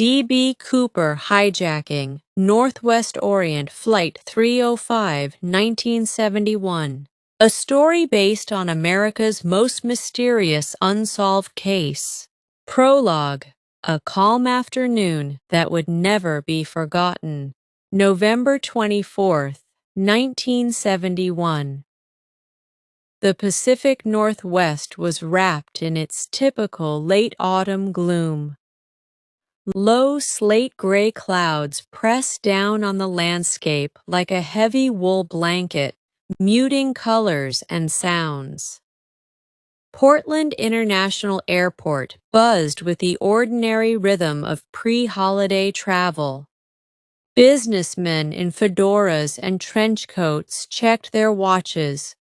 D.B. Cooper Hijacking, Northwest Orient Flight 305, 1971. A story based on America's most mysterious unsolved case. Prologue. A calm afternoon that would never be forgotten. November 24, 1971. The Pacific Northwest was wrapped in its typical late autumn gloom. Low slate-gray clouds pressed down on the landscape like a heavy wool blanket, muting colors and sounds. Portland International Airport buzzed with the ordinary rhythm of pre-holiday travel. Businessmen in fedoras and trench coats checked their watches.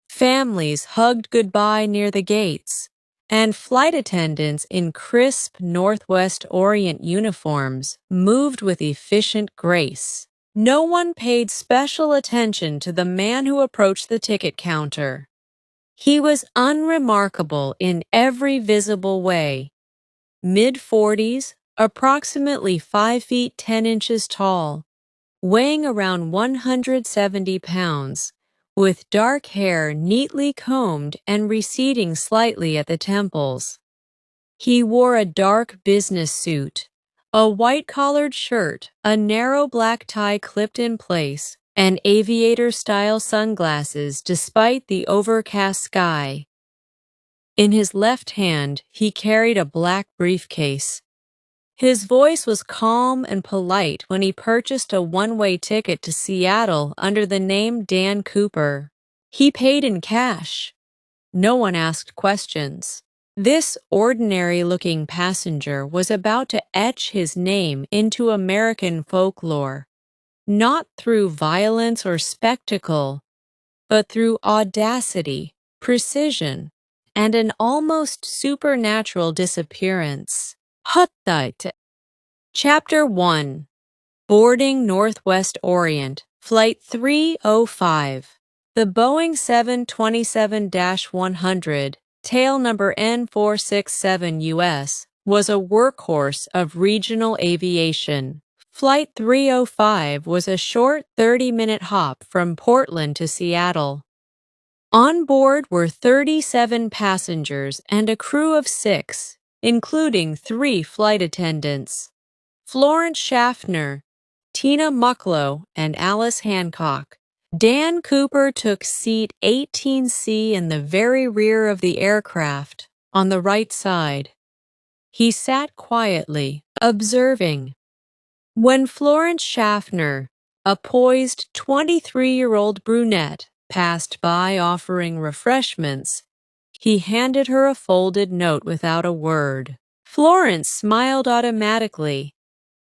Families hugged goodbye near the gates, and flight attendants in crisp Northwest Orient uniforms moved with efficient grace. No one paid special attention to the man who approached the ticket counter. He was unremarkable in every visible way. Mid-40s, approximately 5 feet 10 inches tall, weighing around 170 pounds, with dark hair neatly combed and receding slightly at the temples. He wore a dark business suit, a white-collared shirt, a narrow black tie clipped in place, and aviator-style sunglasses despite the overcast sky. In his left hand, he carried a black briefcase. His voice was calm and polite when he purchased a one-way ticket to Seattle under the name Dan Cooper. He paid in cash. No one asked questions. This ordinary-looking passenger was about to etch his name into American folklore, not through violence or spectacle, but through audacity, precision, and an almost supernatural disappearance. Hijacked. Chapter 1. Boarding Northwest Orient, Flight 305. The Boeing 727-100, tail number N467US, was a workhorse of regional aviation. Flight 305 was a short 30-minute hop from Portland to Seattle. On board were 37 passengers and a crew of 6, including 3 flight attendants: Florence Schaffner, Tina Mucklow, and Alice Hancock. Dan Cooper took seat 18C in the very rear of the aircraft, on the right side. He sat quietly, observing. When Florence Schaffner, a poised 23-year-old brunette, passed by offering refreshments, he handed her a folded note without a word. Florence smiled automatically.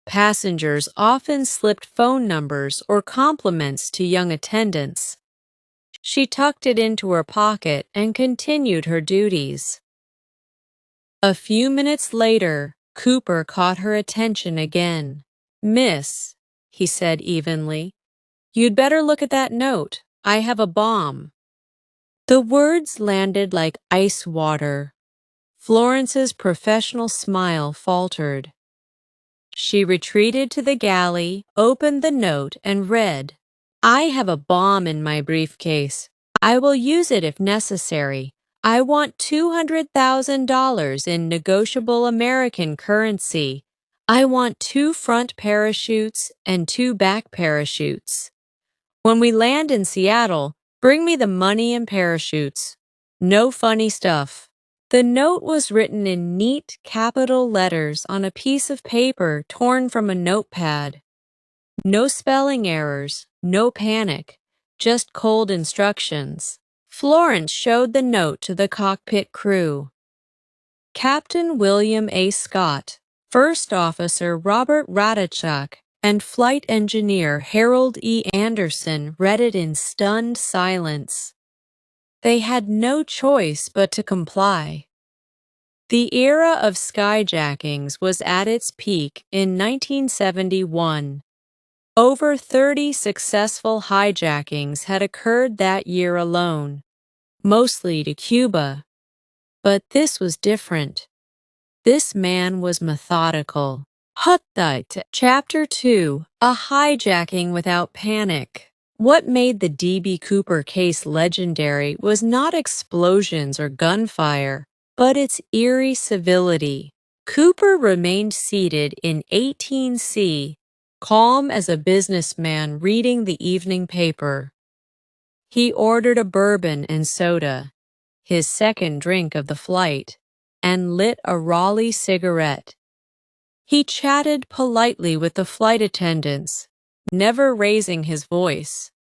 Passengers often slipped phone numbers or compliments to young attendants. She tucked it into her pocket and continued her duties. A few minutes later, Cooper caught her attention again. "Miss," he said evenly, "you'd better look at that note. I have a bomb." The words landed like ice water. Florence's professional smile faltered. She retreated to the galley, opened the note, and read, "I have a bomb in my briefcase. I will use it if necessary. I want $200,000 in negotiable American currency. I want 2 front parachutes and 2 back parachutes. When we land in Seattle, bring me the money and parachutes. No funny stuff." The note was written in neat capital letters on a piece of paper torn from a notepad. No spelling errors, no panic, just cold instructions. Florence showed the note to the cockpit crew. Captain William A. Scott, First Officer Robert Radachuk, and Flight Engineer Harold E. Anderson read it in stunned silence. They had no choice but to comply. The era of skyjackings was at its peak in 1971. Over 30 successful hijackings had occurred that year alone, mostly to Cuba. But this was different. This man was methodical. Chapter 2: A Hijacking Without Panic. What made the D.B. Cooper case legendary was not explosions or gunfire, but its eerie civility. Cooper remained seated in 18C, calm as a businessman reading the evening paper. He ordered a bourbon and soda, his second drink of the flight, and lit a Raleigh cigarette. He chatted politely with the flight attendants, never raising his voice.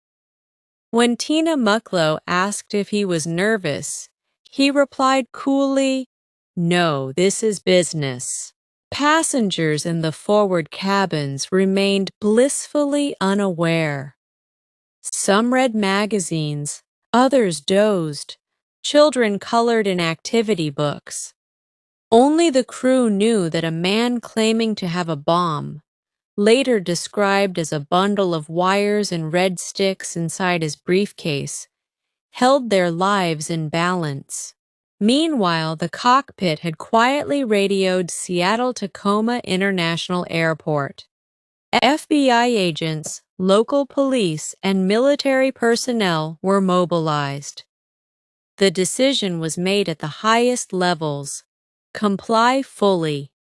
When Tina Mucklow asked if he was nervous, he replied coolly, "No, this is business." Passengers in the forward cabins remained blissfully unaware. Some read magazines, others dozed. Children colored in activity books. Only the crew knew that a man claiming to have a bomb, later described as a bundle of wires and red sticks inside his briefcase, held their lives in balance. Meanwhile, the cockpit had quietly radioed Seattle-Tacoma International Airport. FBI agents, local police, and military personnel were mobilized. The decision was made at the highest levels: comply fully.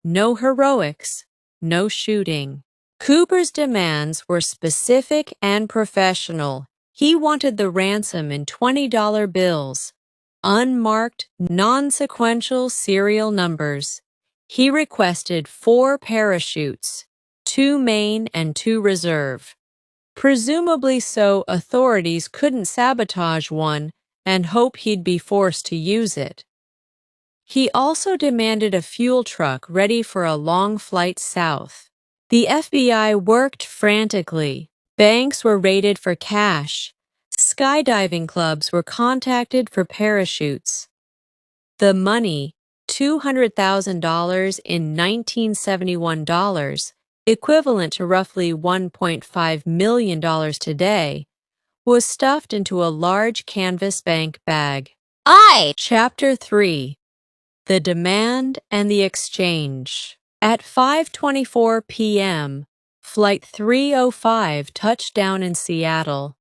No heroics, no shooting. Cooper's demands were specific and professional. He wanted the ransom in $20 bills, unmarked, non-sequential serial numbers. He requested 4 parachutes, 2 main and 2 reserve. Presumably so authorities couldn't sabotage one and hope he'd be forced to use it. He also demanded a fuel truck ready for a long flight south. The FBI worked frantically. Banks were raided for cash. Skydiving clubs were contacted for parachutes. The money, $200,000 in 1971 dollars, equivalent to roughly $1.5 million today, was stuffed into a large canvas bank bag. Chapter 3: The Demand and the Exchange. At 5:24 p.m., Flight 305 touched down in Seattle.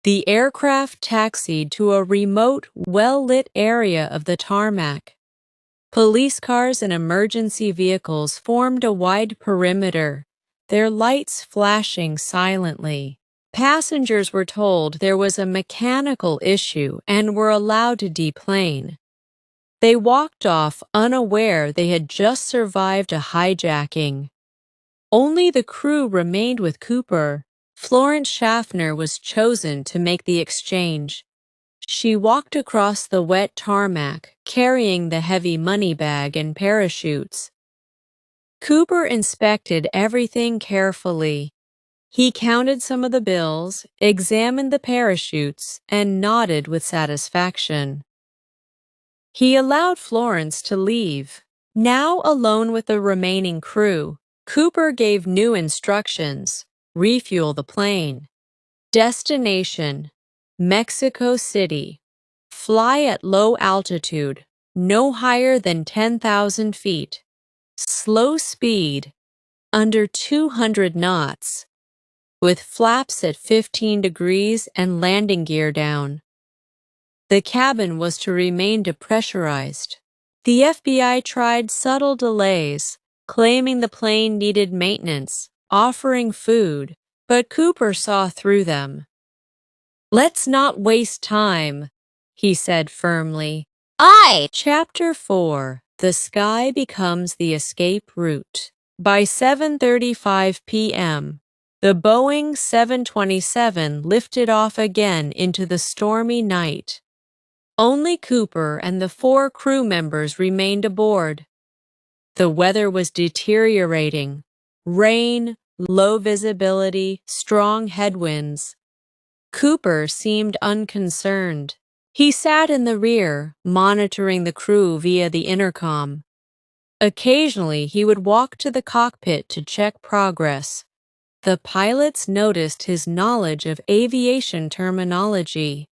The aircraft taxied to a remote, well-lit area of the tarmac. Police cars and emergency vehicles formed a wide perimeter, their lights flashing silently. Passengers were told there was a mechanical issue and were allowed to deplane. They walked off unaware they had just survived a hijacking. Only the crew remained with Cooper. Florence Schaffner was chosen to make the exchange. She walked across the wet tarmac, carrying the heavy money bag and parachutes. Cooper inspected everything carefully. He counted some of the bills, examined the parachutes, and nodded with satisfaction. He allowed Florence to leave. Now alone with the remaining crew, Cooper gave new instructions: refuel the plane. Destination: Mexico City. Fly at low altitude, no higher than 10,000 feet. Slow speed, under 200 knots, with flaps at 15 degrees and landing gear down. The cabin was to remain depressurized. The FBI tried subtle delays, claiming the plane needed maintenance, offering food, but Cooper saw through them. "Let's not waste time," he said firmly. Chapter 4: The Sky Becomes the Escape Route. By 7:35 p.m., the Boeing 727 lifted off again into the stormy night. Only Cooper and the 4 crew members remained aboard. The weather was deteriorating: rain, low visibility, strong headwinds. Cooper seemed unconcerned. He sat in the rear, monitoring the crew via the intercom. Occasionally, he would walk to the cockpit to check progress. The pilots noticed his knowledge of aviation terminology.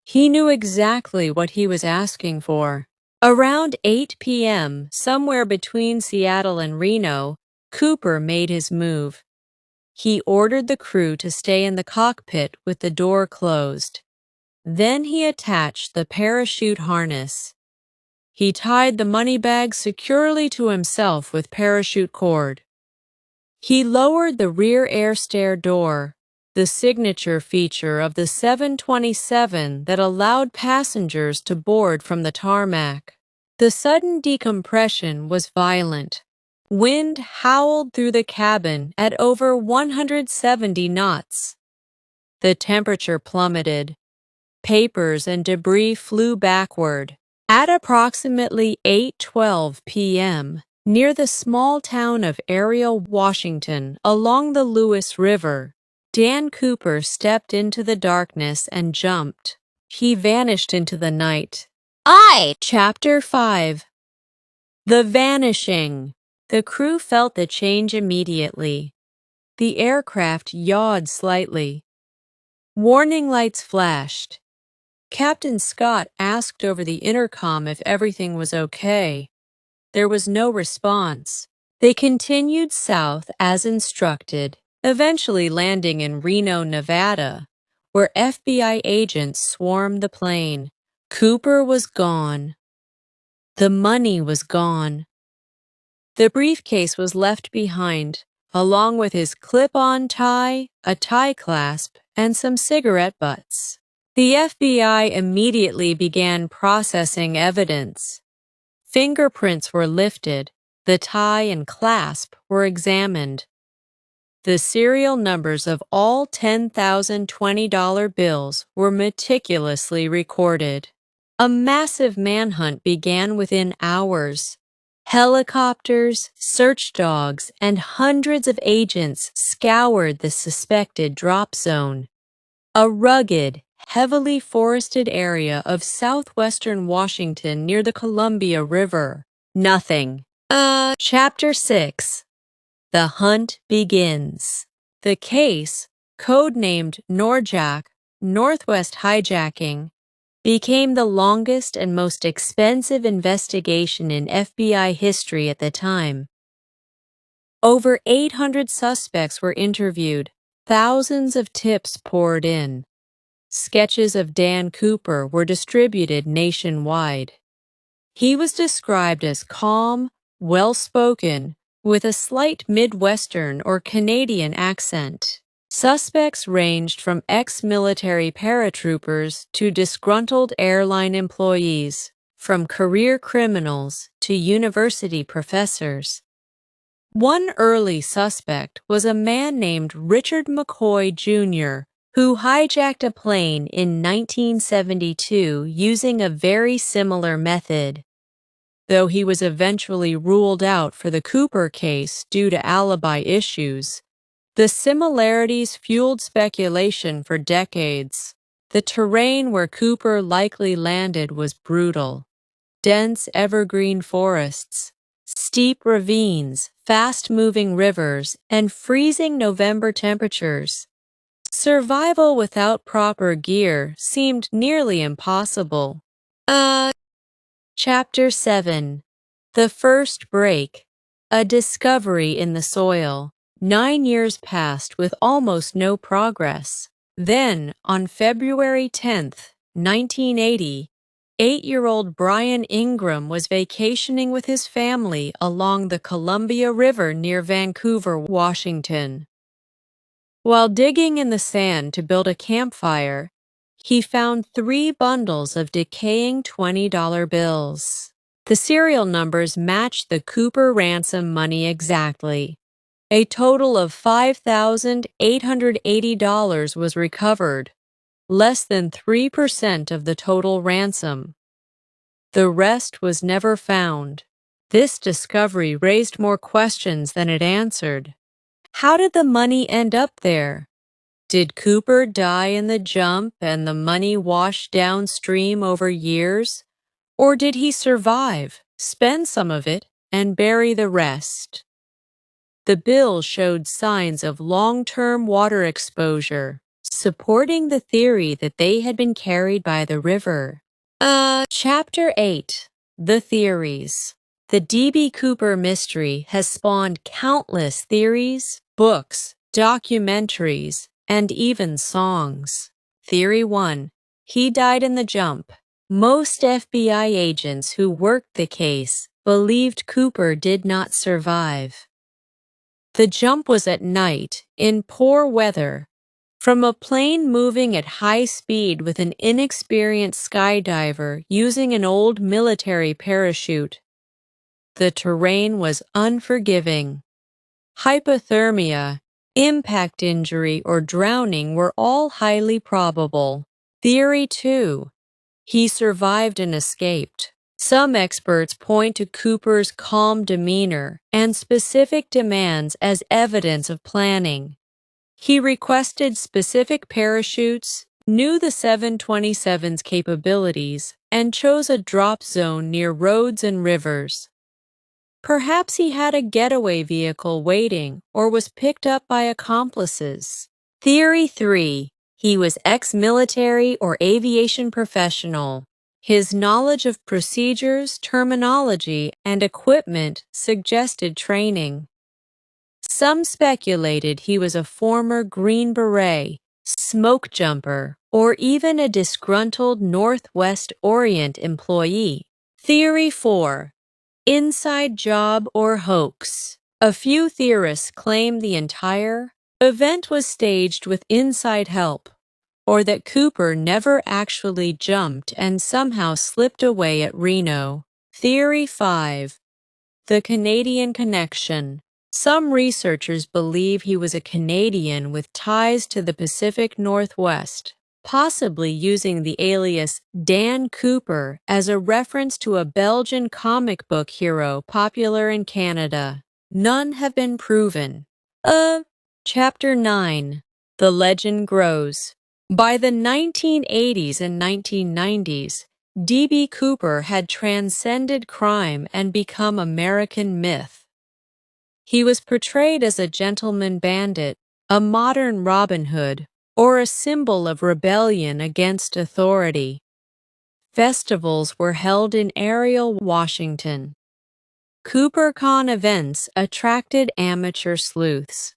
He knew exactly what he was asking for. Around 8 p.m., somewhere between Seattle and Reno, Cooper made his move. He ordered the crew to stay in the cockpit with the door closed. Then he attached the parachute harness. He tied the money bag securely to himself with parachute cord. He lowered the rear air stair door, the signature feature of the 727 that allowed passengers to board from the tarmac. The sudden decompression was violent. Wind howled through the cabin at over 170 knots. The temperature plummeted. Papers and debris flew backward. At approximately 8:12 p.m., near the small town of Ariel, Washington, along the Lewis River, Dan Cooper stepped into the darkness and jumped. He vanished into the night. Chapter 5. The Vanishing. The crew felt the change immediately. The aircraft yawed slightly. Warning lights flashed. Captain Scott asked over the intercom if everything was okay. There was no response. They continued south as instructed, eventually landing in Reno, Nevada, where FBI agents swarmed the plane. Cooper was gone. The money was gone. The briefcase was left behind, along with his clip-on tie, a tie clasp, and some cigarette butts. The FBI immediately began processing evidence. Fingerprints were lifted. The tie and clasp were examined. The serial numbers of all $10,020 bills were meticulously recorded. A massive manhunt began within hours. Helicopters, search dogs, and hundreds of agents scoured the suspected drop zone, a rugged, heavily forested area of southwestern Washington near the Columbia River. Nothing. Chapter 6. The Hunt Begins. The case, codenamed Northwest Hijacking, became the longest and most expensive investigation in FBI history at the time. Over 800 suspects were interviewed. Thousands of tips poured in. Sketches of Dan Cooper were distributed nationwide. He was described as calm, well-spoken, with a slight Midwestern or Canadian accent. Suspects ranged from ex-military paratroopers to disgruntled airline employees, from career criminals to university professors. One early suspect was a man named Richard McCoy, Jr., who hijacked a plane in 1972 using a very similar method. Though he was eventually ruled out for the Cooper case due to alibi issues, the similarities fueled speculation for decades. The terrain where Cooper likely landed was brutal. Dense evergreen forests, steep ravines, fast-moving rivers, and freezing November temperatures. Survival without proper gear seemed nearly impossible. Chapter 7. The First Break. A Discovery in the Soil. 9 years passed with almost no progress. Then, on February 10, 1980, 8-year-old Brian Ingram was vacationing with his family along the Columbia River near Vancouver, Washington. While digging in the sand to build a campfire, he found 3 bundles of decaying $20 bills. The serial numbers matched the Cooper ransom money exactly. A total of $5,880 was recovered, less than 3% of the total ransom. The rest was never found. This discovery raised more questions than it answered. How did the money end up there? Did Cooper die in the jump and the money wash downstream over years? Or did he survive, spend some of it, and bury the rest? The bill showed signs of long-term water exposure, supporting the theory that they had been carried by the river. Chapter 8. The Theories. The D.B. Cooper mystery has spawned countless theories, books, documentaries, and even songs. Theory 1. He died in the jump. Most FBI agents who worked the case believed Cooper did not survive. The jump was at night, in poor weather, from a plane moving at high speed with an inexperienced skydiver using an old military parachute. The terrain was unforgiving. Hypothermia, impact injury, or drowning were all highly probable. Theory 2. He survived and escaped. Some experts point to Cooper's calm demeanor and specific demands as evidence of planning. He requested specific parachutes, knew the 727's capabilities, and chose a drop zone near roads and rivers. Perhaps he had a getaway vehicle waiting or was picked up by accomplices. Theory 3. He was ex-military or aviation professional. His knowledge of procedures, terminology, and equipment suggested training. Some speculated he was a former Green Beret, smoke jumper, or even a disgruntled Northwest Orient employee. Theory 4. Inside job or hoax. A few theorists claim the entire event was staged with inside help, or that Cooper never actually jumped and somehow slipped away at Reno. Theory 5. The Canadian connection. Some researchers believe he was a Canadian with ties to the Pacific Northwest, possibly using the alias Dan Cooper as a reference to a Belgian comic book hero popular in Canada. None have been proven. Chapter 9. The Legend Grows. By the 1980s and 1990s, D.B. Cooper had transcended crime and become American myth. He was portrayed as a gentleman bandit, a modern Robin Hood, or a symbol of rebellion against authority. Festivals were held in Ariel, Washington. CooperCon events attracted amateur sleuths.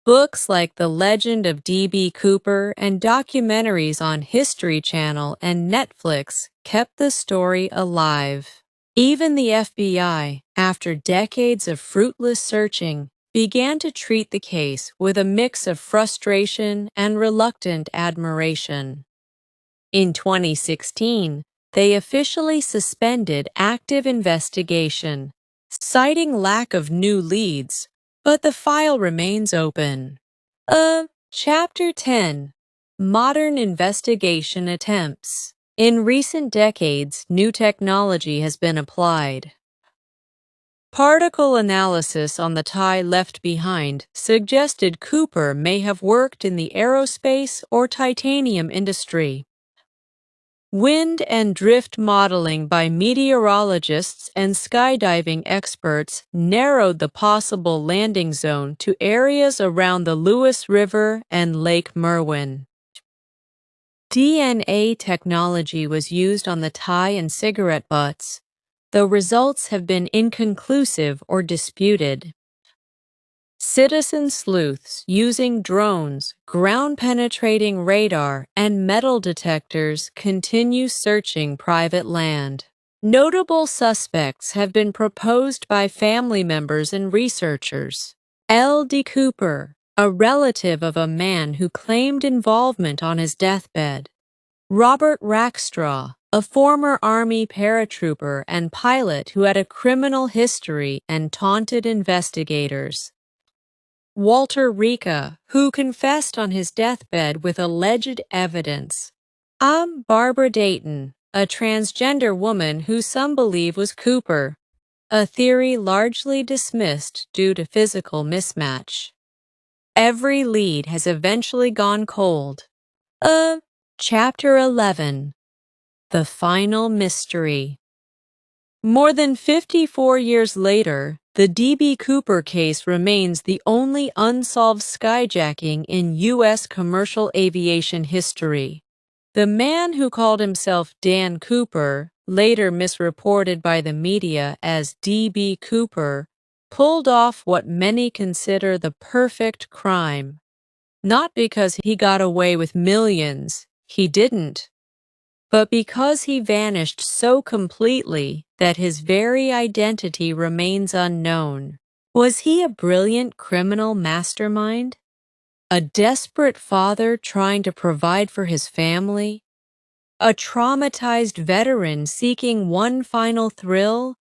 Books like The Legend of D.B. Cooper and documentaries on History Channel and Netflix kept the story alive. Even the FBI, after decades of fruitless searching, began to treat the case with a mix of frustration and reluctant admiration. In 2016, they officially suspended active investigation, citing lack of new leads, but the file remains open. Chapter 10. Modern Investigation Attempts. In recent decades, new technology has been applied. Particle analysis on the tie left behind suggested Cooper may have worked in the aerospace or titanium industry. Wind and drift modeling by meteorologists and skydiving experts narrowed the possible landing zone to areas around the Lewis River and Lake Merwin. DNA technology was used on the tie and cigarette butts, though results have been inconclusive or disputed. Citizen sleuths using drones, ground-penetrating radar, and metal detectors continue searching private land. Notable suspects have been proposed by family members and researchers. L.D. Cooper, a relative of a man who claimed involvement on his deathbed. Robert Rackstraw, a former Army paratrooper and pilot who had a criminal history and taunted investigators. Walter Rica, who confessed on his deathbed with alleged evidence. Barbara Dayton, a transgender woman who some believe was Cooper, a theory largely dismissed due to physical mismatch. Every lead has eventually gone cold. Chapter 11. The Final Mystery. More than 54 years later, the D.B. Cooper case remains the only unsolved skyjacking in U.S. commercial aviation history. The man who called himself Dan Cooper later misreported by the media as D.B. Cooper, pulled off what many consider the perfect crime. Not because he got away with millions, he didn't, but because he vanished so completely that his very identity remains unknown. Was he a brilliant criminal mastermind? A desperate father trying to provide for his family? A traumatized veteran seeking one final thrill?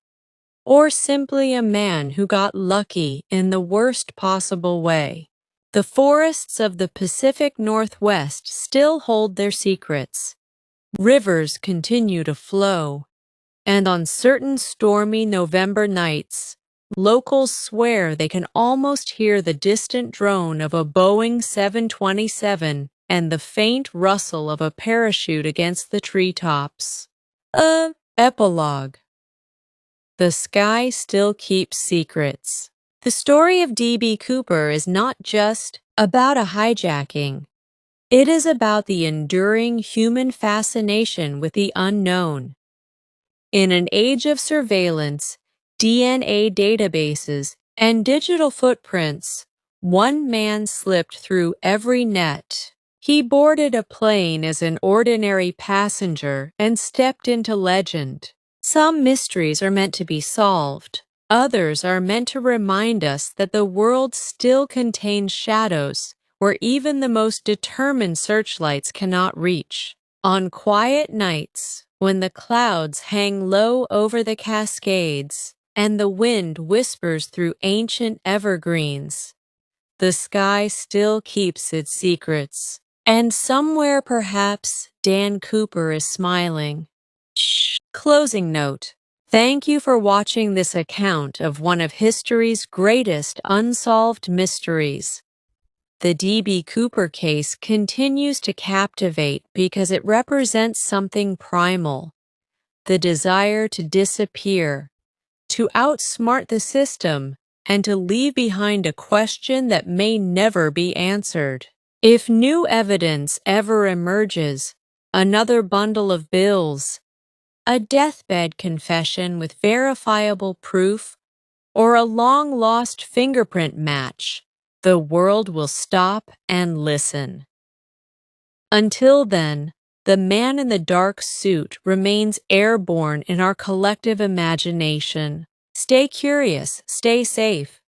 Or simply a man who got lucky in the worst possible way? The forests of the Pacific Northwest still hold their secrets. Rivers continue to flow, and on certain stormy November nights, locals swear they can almost hear the distant drone of a Boeing 727 and the faint rustle of a parachute against the treetops. Epilogue. The sky still keeps secrets. The story of D.B. Cooper is not just about a hijacking. It is about the enduring human fascination with the unknown. In an age of surveillance, DNA databases, and digital footprints, one man slipped through every net. He boarded a plane as an ordinary passenger and stepped into legend. Some mysteries are meant to be solved. Others are meant to remind us that the world still contains shadows where even the most determined searchlights cannot reach. On quiet nights, when the clouds hang low over the Cascades and the wind whispers through ancient evergreens, the sky still keeps its secrets. And somewhere perhaps Dan Cooper is smiling. Shh. Closing note. Thank you for watching this account of one of history's greatest unsolved mysteries. The D.B. Cooper case continues to captivate because it represents something primal, the desire to disappear, to outsmart the system, and to leave behind a question that may never be answered. If new evidence ever emerges, another bundle of bills, a deathbed confession with verifiable proof, or a long-lost fingerprint match, the world will stop and listen. Until then, the man in the dark suit remains airborne in our collective imagination. Stay curious, stay safe,